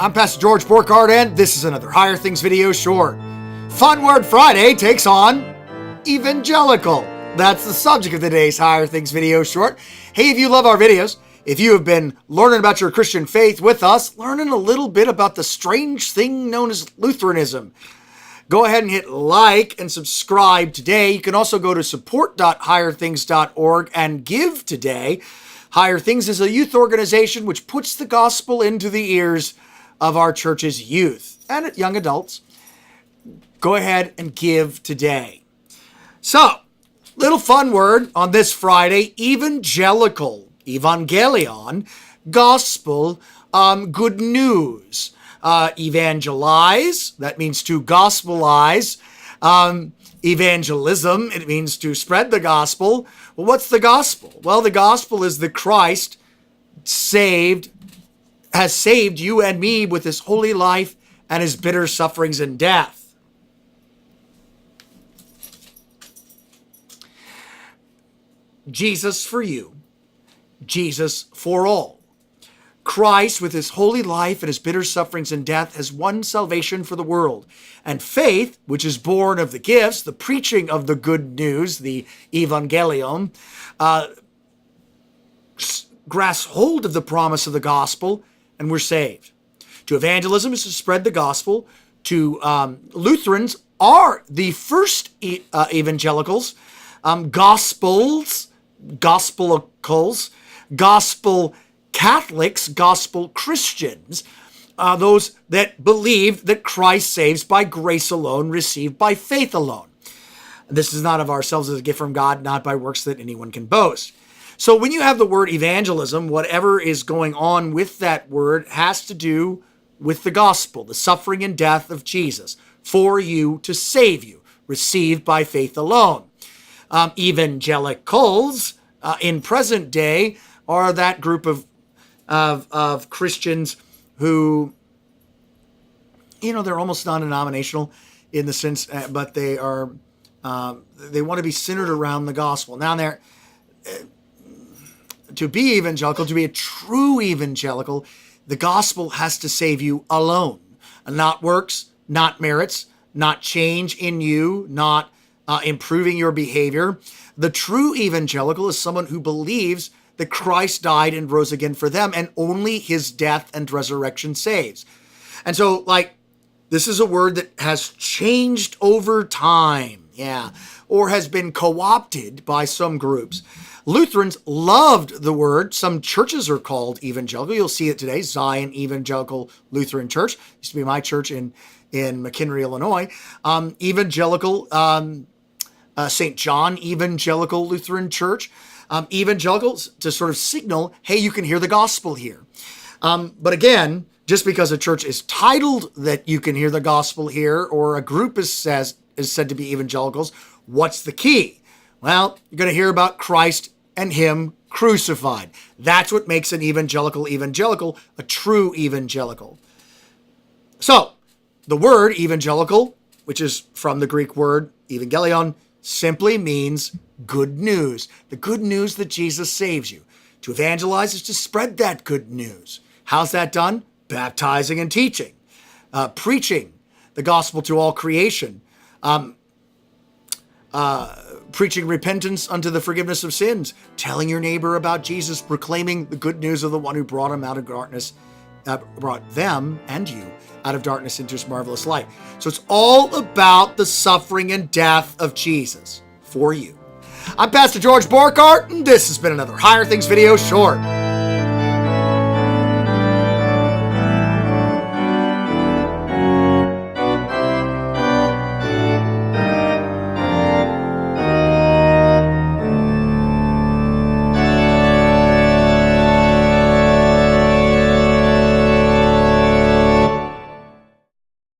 I'm Pastor George Borkart, and this is another Higher Things video short. Fun Word Friday takes on Evangelical. That's the subject of today's Higher Things video short. Hey, if you love our videos, if you have been learning about your Christian faith with us, learning a little bit about the strange thing known as Lutheranism, go ahead and hit like and subscribe today. You can also go to support.higherthings.org and give today. Higher Things is a youth organization which puts the gospel into the ears of our church's youth and young adults. Go ahead and give today. So, little fun word on this Friday: evangelical, evangelion, gospel, good news. Evangelize, that means to gospelize. Evangelism, it means to spread the gospel. Well, what's the gospel? Well, the gospel is that Christ has saved you and me with his holy life and his bitter sufferings and death. Jesus for you, Jesus for all. Christ, with his holy life and his bitter sufferings and death, has won salvation for the world. And faith, which is born of the gifts, the preaching of the good news, the evangelium, grasps hold of the promise of the gospel, and we're saved. To evangelism is to spread the gospel. To Lutherans are the first evangelicals, gospels, gospelicals, gospel Catholics, gospel Christians, those that believe that Christ saves by grace alone, received by faith alone. This is not of ourselves as a gift from God, not by works that anyone can boast. So when you have the word evangelism, whatever is going on with that word has to do with the gospel, the suffering and death of Jesus for you to save you, received by faith alone. Evangelicals in present day are that group of Christians who, they're almost non-denominational in the sense, but they are, they want to be centered around the gospel. Now, to be evangelical, to be a true evangelical, the gospel has to save you alone. Not works, not merits, not change in you, not improving your behavior. The true evangelical is someone who believes that Christ died and rose again for them, and only his death and resurrection saves. And so, this is a word that has changed over time, or has been co-opted by some groups. Lutherans loved the word. Some churches are called evangelical. You'll see it today, Zion Evangelical Lutheran Church. Used to be my church in McHenry, Illinois. Evangelical, St. John Evangelical Lutheran Church. Evangelicals to sort of signal, hey, you can hear the gospel here. But again, just because a church is titled that you can hear the gospel here, or a group is said to be evangelicals, what's the key? Well, you're going to hear about Christ and him crucified. That's what makes an evangelical, a true evangelical. So, the word evangelical, which is from the Greek word evangelion, simply means good news. The good news that Jesus saves you. To evangelize is to spread that good news. How's that done? Baptizing and teaching. Preaching the gospel to all creation. Preaching repentance unto the forgiveness of sins. Telling your neighbor about Jesus. Proclaiming the good news of the one who brought him out of darkness. Brought them and you out of darkness into his marvelous light. So it's all about the suffering and death of Jesus for you. I'm Pastor George Borkart, and this has been another Higher Things video short.